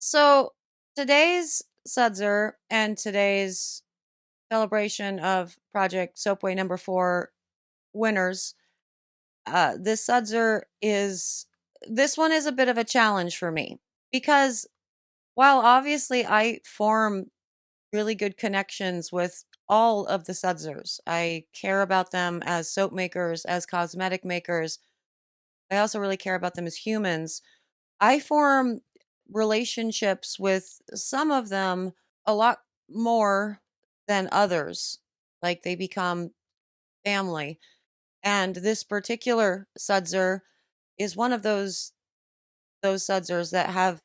So today's Sudzer and today's celebration of Project Soapway number 4 winners, this Sudzer is this one is a bit of a challenge for me because while obviously I form really good connections with all of the Sudzers, I care about them as soap makers, as cosmetic makers. I also really care about them as humans. I form relationships with some of them a lot more than others. Like they become family. And this particular Sudzer is one of those Sudzers that have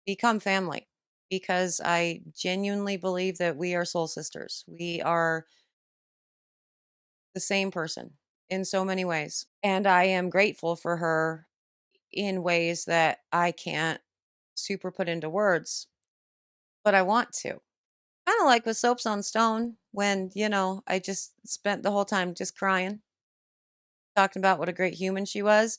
become family because I genuinely believe that we are soul sisters. We are the same person in so many ways. And I am grateful for her in ways that I can't super put into words, but I want to. Kind of like with Soaps on Stone when, I just spent the whole time just crying, talking about what a great human she was.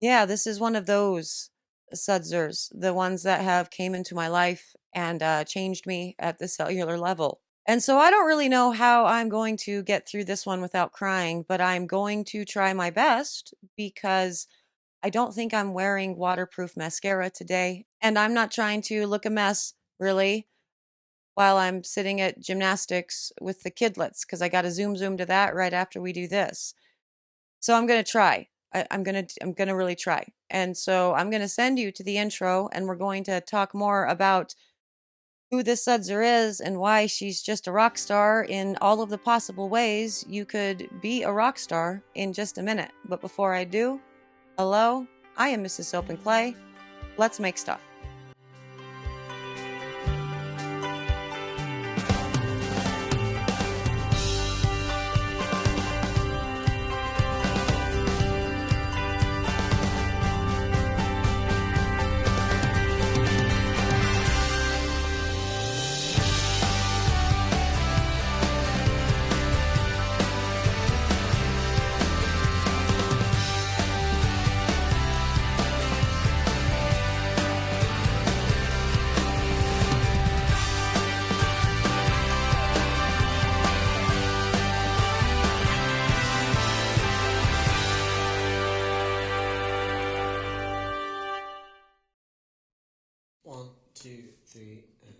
Yeah, this is one of those Sudzers, the ones that have came into my life and changed me at the cellular level. And so I don't really know how I'm going to get through this one without crying, but I'm going to try my best because I don't think I'm wearing waterproof mascara today. And I'm not trying to look a mess, really, while I'm sitting at gymnastics with the kidlets, because I got to zoom to that right after we do this. So I'm going to try. I'm gonna really try. And so I'm gonna send you to the intro, and we're going to talk more about who this Sudzer is and why she's just a rock star in all of the possible ways you could be a rock star in just a minute. But before I do, hello, I am Mrs. Soap and Clay. Let's make stuff. One, two, three, and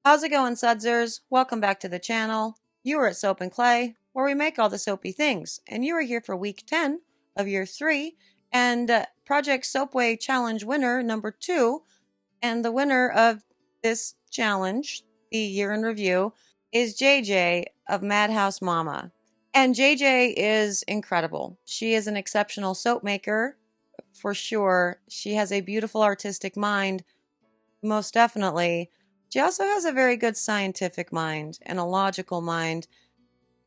How's it going, Sudzers? Welcome back to the channel. You are at Soap and Clay, where we make all the soapy things, and you are here for week 10 of year 3 and Project Soapway Challenge winner number 2. And the winner of this challenge, the year in review, is JJ of Madhouse Mama. And JJ is incredible. She is an exceptional soap maker, for sure. She has a beautiful artistic mind, most definitely. She also has a very good scientific mind and a logical mind.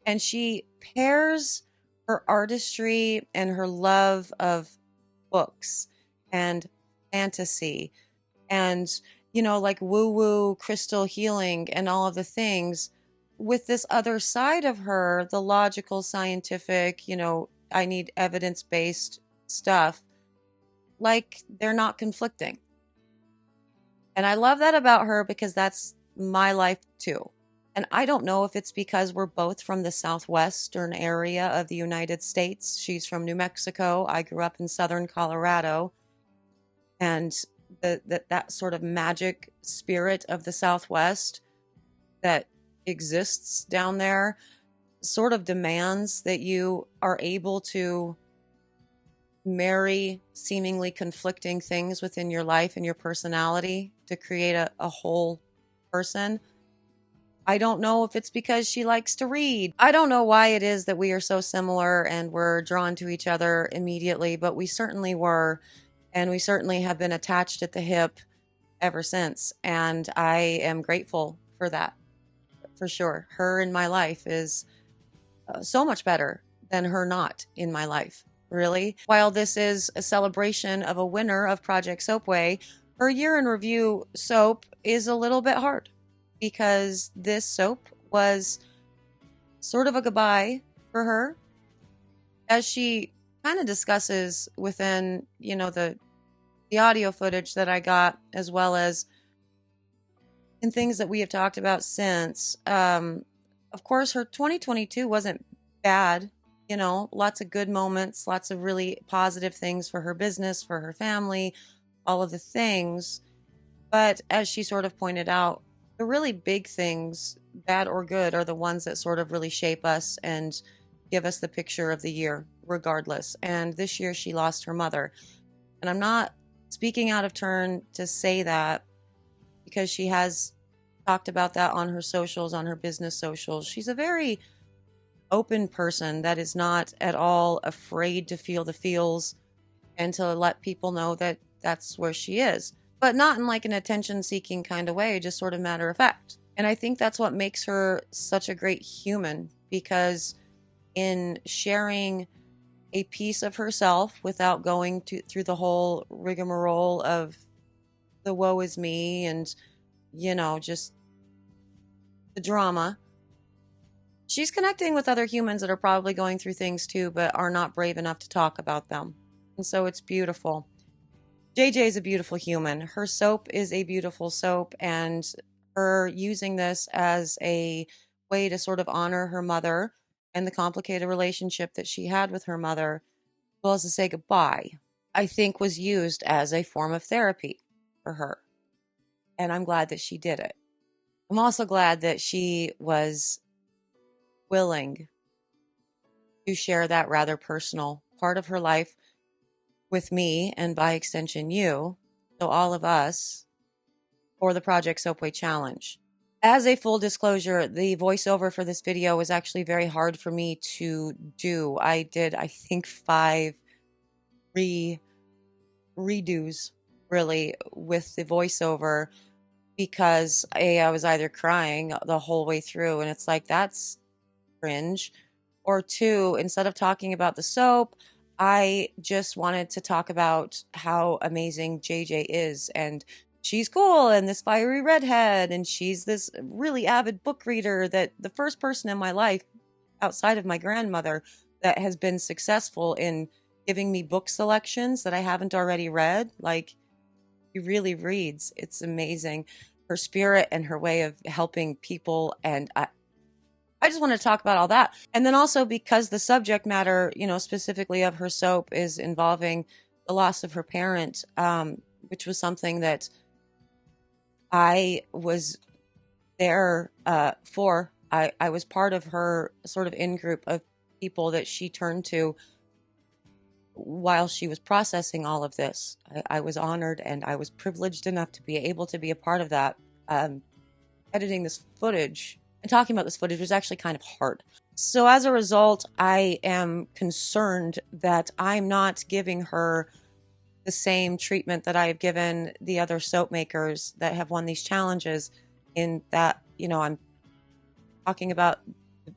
And she pairs her artistry and her love of books and fantasy and, like woo woo crystal healing and all of the things with this other side of her, the logical, scientific, I need evidence based stuff. Like they're not conflicting. And I love that about her because that's my life too. And I don't know if it's because we're both from the southwestern area of the United States. She's from New Mexico. I grew up in southern Colorado. And that sort of magic spirit of the Southwest that exists down there sort of demands that you are able to marry seemingly conflicting things within your life and your personality to create a whole person. I don't know if it's because she likes to read. I don't know why it is that we are so similar and we're drawn to each other immediately, but we certainly were. And we certainly have been attached at the hip ever since. And I am grateful for that, for sure. Her in my life is so much better than her not in my life, really. While this is a celebration of a winner of Project Soapway, her year in review soap is a little bit hard because this soap was sort of a goodbye for her as she kind of discusses within, the audio footage that I got, as well as in things that we have talked about since. Of course, her 2022 wasn't bad. Lots of good moments, lots of really positive things for her business, for her family, all of the things. But as she sort of pointed out, the really big things, bad or good, are the ones that sort of really shape us and give us the picture of the year, regardless. And this year she lost her mother. And I'm not speaking out of turn to say that, because she has talked about that on her socials, on her business socials. She's a very open person that is not at all afraid to feel the feels and to let people know that that's where she is, but not in like an attention seeking kind of way, just sort of matter of fact. And I think that's what makes her such a great human, because in sharing a piece of herself without going through the whole rigmarole of the woe is me and, just the drama, she's connecting with other humans that are probably going through things too, but are not brave enough to talk about them. And so it's beautiful. JJ is a beautiful human. Her soap is a beautiful soap, and her using this as a way to sort of honor her mother and the complicated relationship that she had with her mother, as well as to say goodbye, I think was used as a form of therapy for her. And I'm glad that she did it. I'm also glad that she was willing to share that rather personal part of her life with me, and by extension you, so all of us, for the Project Soapway Challenge. As a full disclosure, the voiceover for this video was actually very hard for me to do. I did, I think, 5 redos, really, with the voiceover, because I was either crying the whole way through, and it's like, that's cringe, or 2, instead of talking about the soap, I just wanted to talk about how amazing JJ is, and she's cool, and this fiery redhead, and she's this really avid book reader, that the first person in my life outside of my grandmother that has been successful in giving me book selections that I haven't already read. Like, she really reads. It's amazing. Her spirit and her way of helping people, and I just want to talk about all that. And then also, because the subject matter, specifically of her soap, is involving the loss of her parent, which was something that I was there for. I was part of her sort of in-group of people that she turned to while she was processing all of this. I was honored, and I was privileged enough to be able to be a part of that. Editing this footage and talking about this footage was actually kind of hard. So as a result, I am concerned that I'm not giving her the same treatment that I have given the other soap makers that have won these challenges, in that, I'm talking about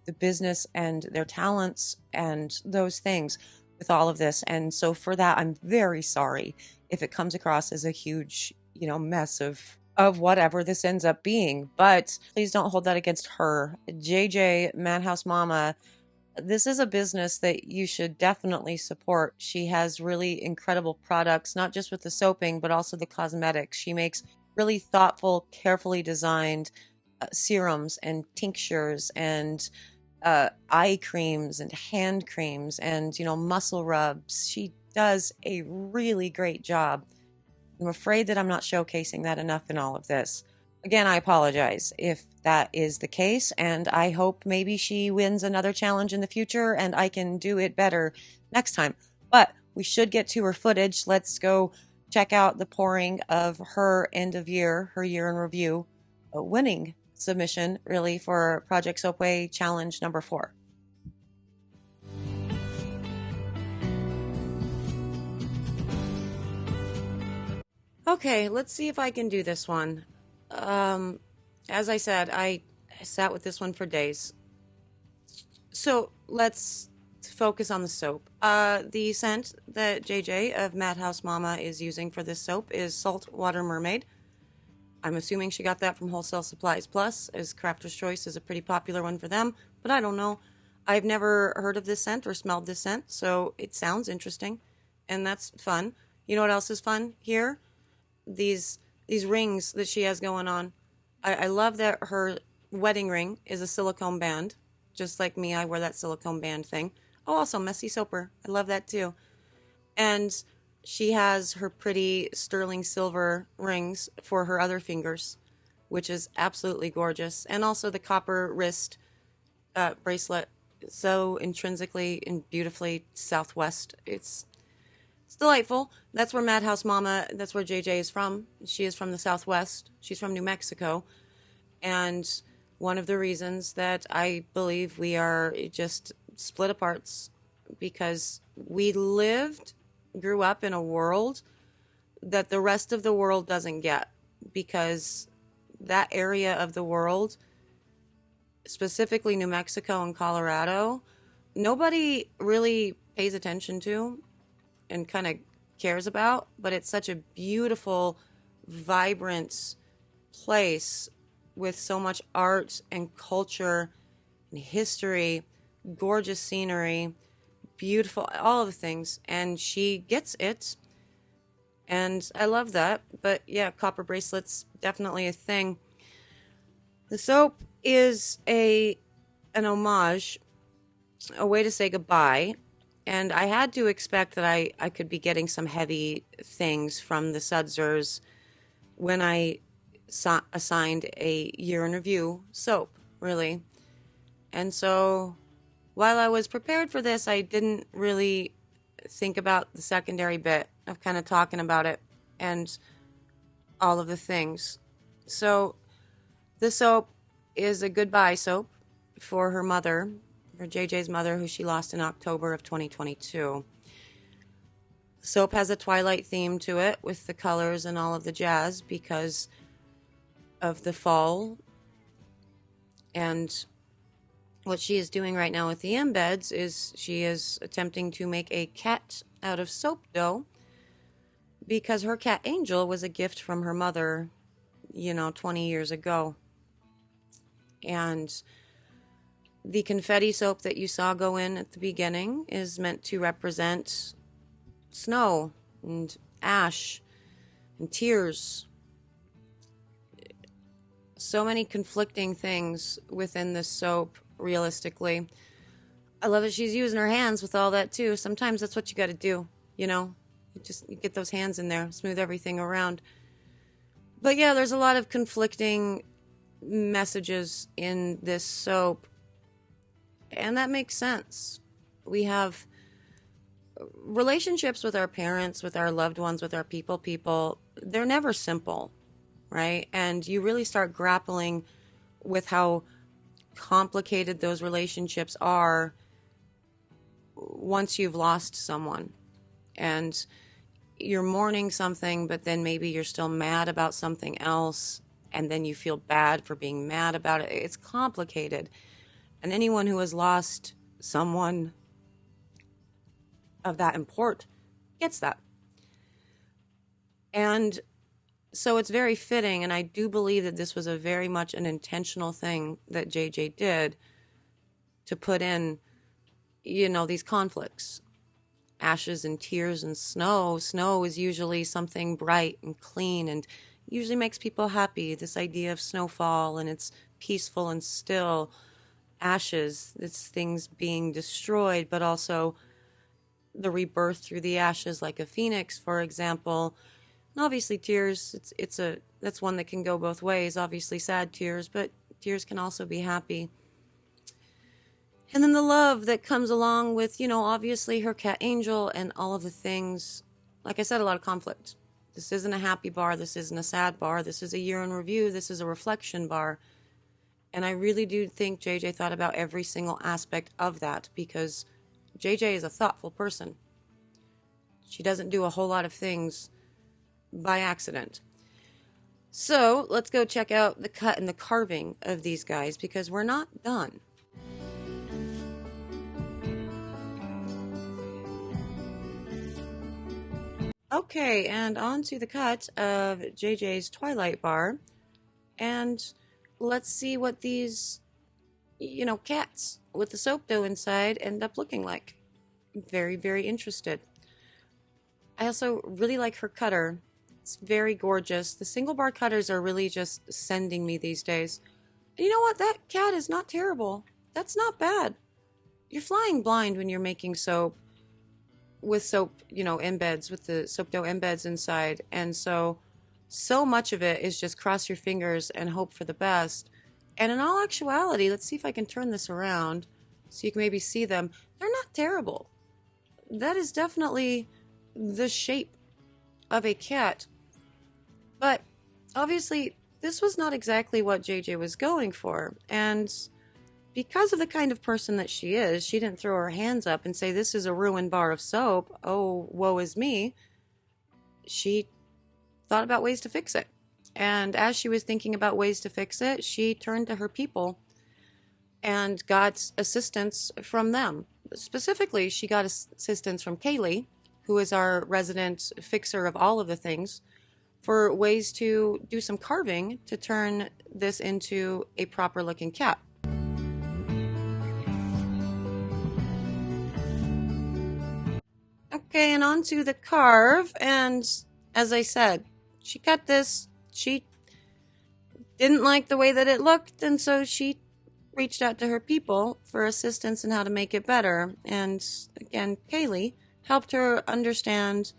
the business and their talents and those things with all of this. And so for that, I'm very sorry if it comes across as a huge, mess of whatever this ends up being. But please don't hold that against her. JJ, Madhouse Mama, this is a business that you should definitely support. She has really incredible products, not just with the soaping, but also the cosmetics. She makes really thoughtful, carefully designed serums and tinctures and eye creams and hand creams and, muscle rubs. She does a really great job. I'm afraid that I'm not showcasing that enough in all of this. Again, I apologize if that is the case, and I hope maybe she wins another challenge in the future and I can do it better next time. But we should get to her footage. Let's go check out the pouring of her end of year, her year in review, winning submission, really, for Project Soapway Challenge number 4. Okay, let's see if I can do this one. As I said, I sat with this one for days. So let's focus on the soap. The scent that JJ of Madhouse Mama is using for this soap is Saltwater Mermaid. I'm assuming she got that from Wholesale Supplies Plus, as Crafter's Choice is a pretty popular one for them, but I don't know. I've never heard of this scent or smelled this scent, so it sounds interesting, and that's fun. You know what else is fun here? These rings that she has going on. I love that her wedding ring is a silicone band. Just like me, I wear that silicone band thing. Oh, also Messy Soaper. I love that too. And she has her pretty sterling silver rings for her other fingers, which is absolutely gorgeous. And also the copper wrist bracelet, so intrinsically and beautifully Southwest. It's delightful. That's where Madhouse Mama, that's where JJ is from. She is from the Southwest. She's from New Mexico. And one of the reasons that I believe we are just split aparts because we grew up in a world that the rest of the world doesn't get, because that area of the world, specifically New Mexico and Colorado, nobody really pays attention to and kind of cares about, but it's such a beautiful, vibrant place with so much art and culture and history, gorgeous scenery, beautiful, all of the things. And she gets it. And I love that. But yeah, copper bracelets, definitely a thing. The soap is an homage, a way to say goodbye. And I had to expect that I could be getting some heavy things from the Sudsers when I assigned a year in review soap, really. And so while I was prepared for this, I didn't really think about the secondary bit of kind of talking about it and all of the things. So the soap is a goodbye soap for her mother, for JJ's mother, who she lost in October of 2022. Soap has a twilight theme to it with the colors and all of the jazz because of the fall. And what she is doing right now with the embeds is she is attempting to make a cat out of soap dough because her cat Angel was a gift from her mother, 20 years ago. And the confetti soap that you saw go in at the beginning is meant to represent snow and ash and tears. So many conflicting things within this soap, realistically. I love that she's using her hands with all that too. Sometimes that's what you got to do, you get those hands in there, smooth everything around. But yeah, there's a lot of conflicting messages in this soap, and that makes sense. We have relationships with our parents, with our loved ones, with our people. They're never simple, right? And you really start grappling with how complicated those relationships are once you've lost someone. And you're mourning something, but then maybe you're still mad about something else, and then you feel bad for being mad about it. It's complicated. And anyone who has lost someone of that import gets that. And so it's very fitting, and I do believe that this was a very much an intentional thing that JJ did to put in, these conflicts. Ashes and tears and snow. Snow is usually something bright and clean and usually makes people happy. This idea of snowfall, and it's peaceful and still. Ashes, it's things being destroyed, but also the rebirth through the ashes, like a phoenix, for example. And obviously tears, that's one that can go both ways. Obviously sad tears, but tears can also be happy. And then the love that comes along with, obviously her cat Angel and all of the things. Like I said, a lot of conflict. This isn't a happy bar. This isn't a sad bar. This is a year in review. This is a reflection bar. And I really do think JJ thought about every single aspect of that, because JJ is a thoughtful person. She doesn't do a whole lot of things by accident. So let's go check out the cut and the carving of these guys, because we're not done. Okay, and on to the cut of JJ's Twilight Bar. And let's see what these cats with the soap dough inside end up looking like. Very, very interested. I also really like her cutter. It's very gorgeous. The single bar cutters are really just sending me these days. And you know what? That cat is not terrible. That's not bad. You're flying blind when you're making soap with soap, embeds, with the soap dough embeds inside. And so much of it is just cross your fingers and hope for the best. And in all actuality, let's see if I can turn this around so you can maybe see them. They're not terrible. That is definitely the shape of a cat. But obviously, this was not exactly what JJ was going for. And because of the kind of person that she is, she didn't throw her hands up and say, "This is a ruined bar of soap. Oh, woe is me." She thought about ways to fix it. And as she was thinking about ways to fix it, she turned to her people and got assistance from them. Specifically, she got assistance from Kaylee, who is our resident fixer of all of the things, for ways to do some carving to turn this into a proper looking cat. Okay, and on to the carve. And as I said, she cut this. She didn't like the way that it looked, and so she reached out to her people for assistance in how to make it better. And again, Kaylee helped her understand,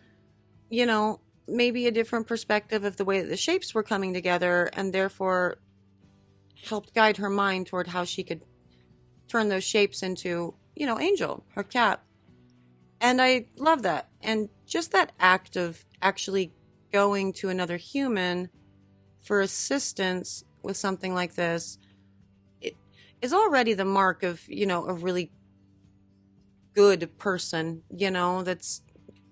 maybe a different perspective of the way that the shapes were coming together, and therefore helped guide her mind toward how she could turn those shapes into, Angel, her cat. And I love that. And just that act of actually going to another human for assistance with something like this, it is already the mark of, a really good person, that's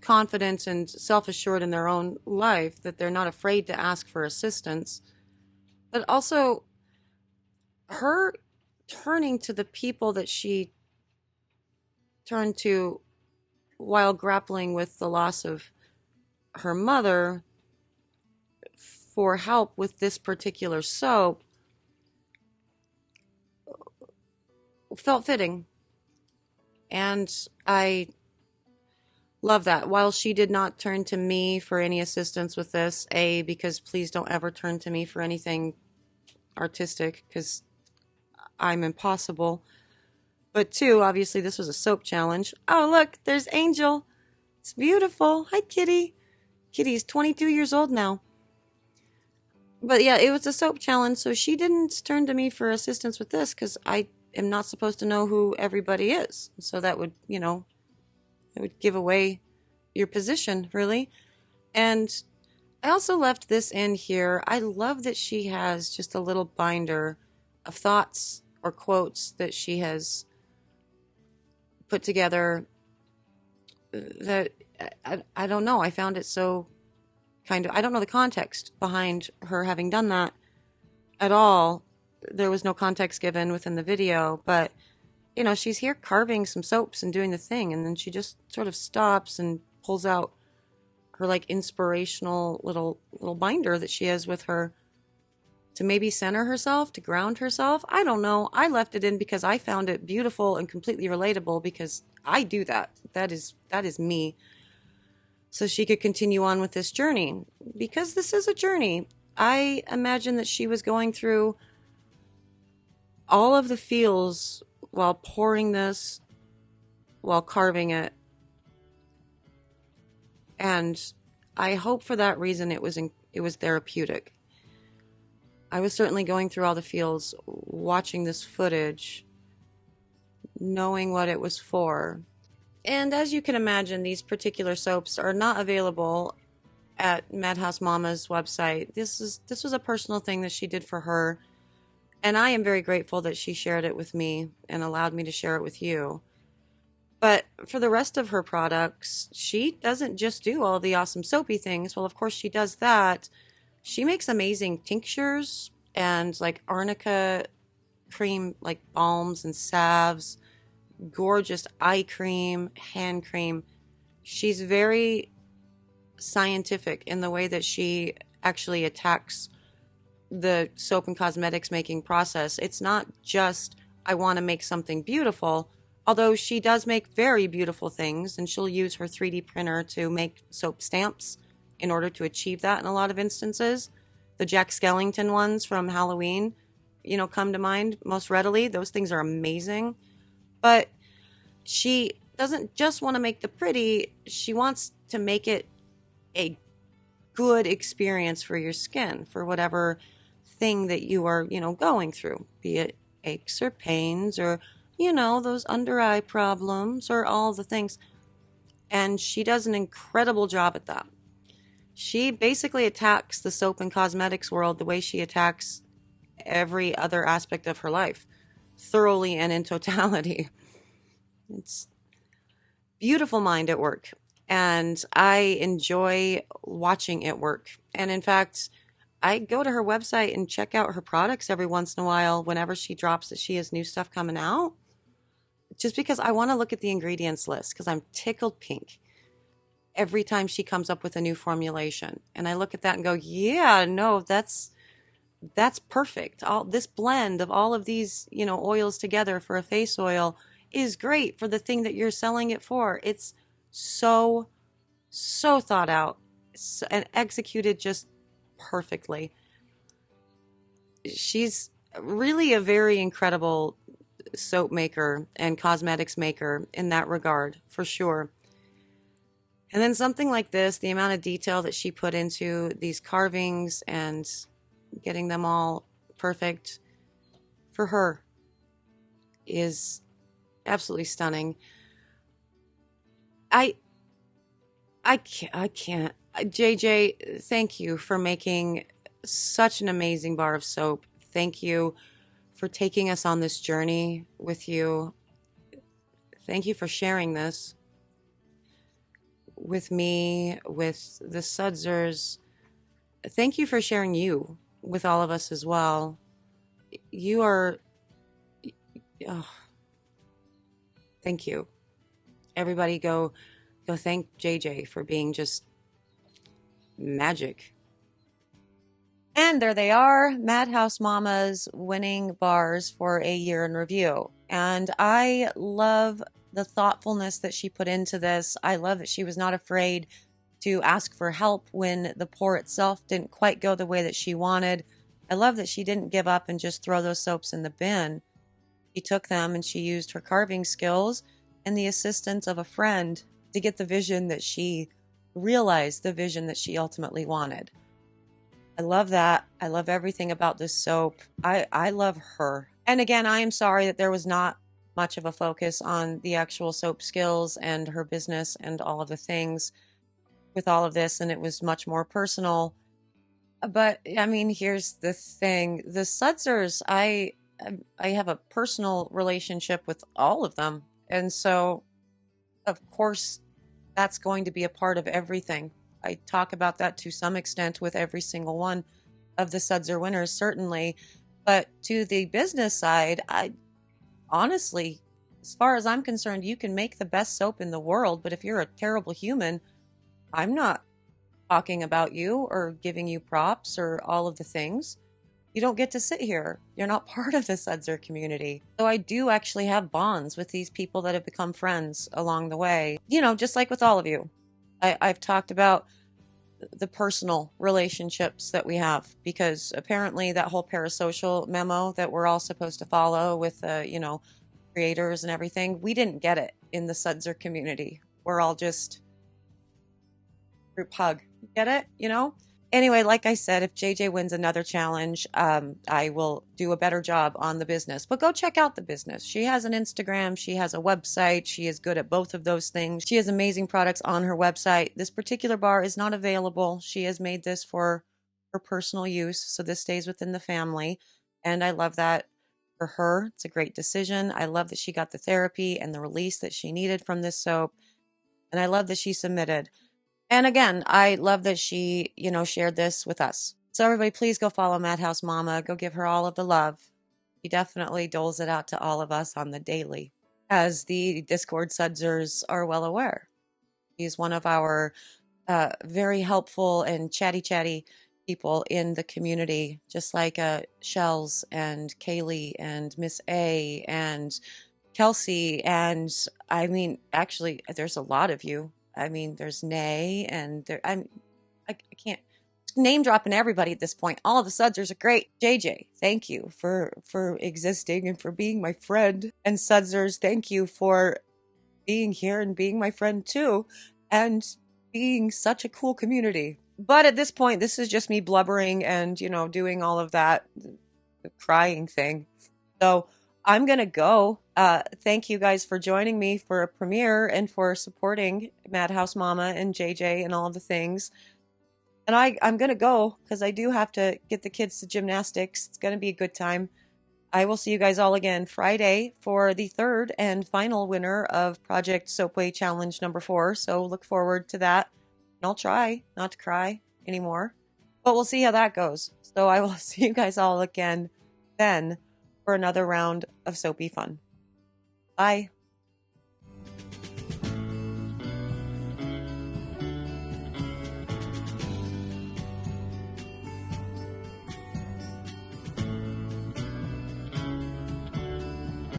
confident and self-assured in their own life, that they're not afraid to ask for assistance. But also, her turning to the people that she turned to while grappling with the loss of her mother for help with this particular soap felt fitting. And I love that. While she did not turn to me for any assistance with this, because please don't ever turn to me for anything artistic, because I'm impossible. But two, obviously this was a soap challenge. Oh, look, there's Angel. It's beautiful. Hi, Kitty. Kitty's 22 years old now. But yeah, it was a soap challenge, so she didn't turn to me for assistance with this because I am not supposed to know who everybody is. So that would, it would give away your position, really. And I also left this in here. I love that she has just a little binder of thoughts or quotes that she has put together that I don't know. I found it so I don't know the context behind her having done that at all. There was no context given within the video, but she's here carving some soaps and doing the thing, and then she just sort of stops and pulls out her inspirational little binder that she has with her to maybe center herself, to ground herself. I don't know. I left it in because I found it beautiful and completely relatable, because I do that. That is me. So she could continue on with this journey, because this is a journey. I imagine that she was going through all of the feels while pouring this, while carving it. And I hope for that reason it was therapeutic. I was certainly going through all the feels watching this footage, knowing what it was for. And as you can imagine, these particular soaps are not available at Madhouse Mama's website. This was a personal thing that she did for her, and I am very grateful that she shared it with me and allowed me to share it with you. But for the rest of her products, she doesn't just do all the awesome soapy things. Well, of course she does that. She makes amazing tinctures and arnica cream, balms and salves, gorgeous eye cream, hand cream. She's very scientific in the way that she actually attacks the soap and cosmetics making process. It's not just I want to make something beautiful. Although she does make very beautiful things, and she'll use her 3D printer to make soap stamps in order to achieve that in a lot of instances. The Jack Skellington ones from Halloween, come to mind most readily. Those things are amazing. But she doesn't just want to make the pretty, she wants to make it a good experience for your skin, for whatever thing that you are, going through, be it aches or pains or, those under eye problems or all the things. And she does an incredible job at that. She basically attacks the soap and cosmetics world the way she attacks every other aspect of her life, thoroughly and in totality. It's beautiful mind at work, and I enjoy watching it work. And in fact, I go to her website and check out her products every once in a while whenever she drops that she has new stuff coming out, just because I want to look at the ingredients list because I'm tickled pink every time she comes up with a new formulation. And I look at that and go, yeah, no, that's perfect. All this blend of all of these, oils together for a face oil is great for the thing that you're selling it for. It's so thought out and executed just perfectly. She's really a very incredible soap maker and cosmetics maker in that regard, for sure. And then something like this, the amount of detail that she put into these carvings and getting them all perfect for her is absolutely stunning. I can't. JJ, thank you for making such an amazing bar of soap. Thank you for taking us on this journey with you. Thank you for sharing this with me, with the Sudsers. Thank you for sharing you with all of us as well. You are... Oh, thank you. Everybody go thank JJ for being just magic. And there they are, Madhouse Mama's winning bars for a year in review. And I love the thoughtfulness that she put into this. I love that she was not afraid to ask for help when the pour itself didn't quite go the way that she wanted. I love that she didn't give up and just throw those soaps in the bin. She took them and she used her carving skills and the assistance of a friend to get the vision that she realized, the vision that she ultimately wanted. I love that. I love everything about this soap. I love her. And again, I am sorry that there was not much of a focus on the actual soap skills and her business and all of the things with all of this, and it was much more personal. But I mean, here's the thing. The Sudsers, I have a personal relationship with all of them. And so, of course, that's going to be a part of everything. I talk about that to some extent with every single one of the Sudser winners, certainly. But to the business side, I honestly, as far as I'm concerned, you can make the best soap in the world, but if you're a terrible human, I'm not talking about you or giving you props or all of the things. You don't get to sit here. You're not part of the Sudser community. So I do actually have bonds with these people that have become friends along the way. Just like with all of you. I've talked about the personal relationships that we have, because apparently that whole parasocial memo that we're all supposed to follow with, creators and everything, we didn't get it in the Sudser community. We're all just group hug. Get it? Anyway, like I said, if JJ wins another challenge, I will do a better job on the business. But go check out the business. She has an Instagram. She has a website. She is good at both of those things. She has amazing products on her website. This particular bar is not available. She has made this for her personal use, so this stays within the family. And I love that for her. It's a great decision. I love that she got the therapy and the release that she needed from this soap. And I love that she submitted. And again, I love that she, shared this with us. So everybody, please go follow Madhouse Mama. Go give her all of the love. She definitely doles it out to all of us on the daily, as the Discord Sudsers are well aware. She's one of our very helpful and chatty, people in the community, just like Shells and Kaylee and Miss A and Kelsey. And I mean, actually, there's a lot of you. I mean, there's Nay, and I can't name dropping everybody at this point. All of the Sudsers are great. JJ, thank you for existing and for being my friend. And Sudsers, thank you for being here and being my friend too, and being such a cool community. But at this point, this is just me blubbering and, you know, doing all of that, the crying thing. So I'm going to go. Thank you guys for joining me for a premiere and for supporting Madhouse Mama and JJ and all of the things. And I'm going to go because I do have to get the kids to gymnastics. It's going to be a good time. I will see you guys all again Friday for the third and final winner of Project Soapway Challenge number 4. So look forward to that. And I'll try not to cry anymore. But we'll see how that goes. So I will see you guys all again then for another round of soapy fun. Bye.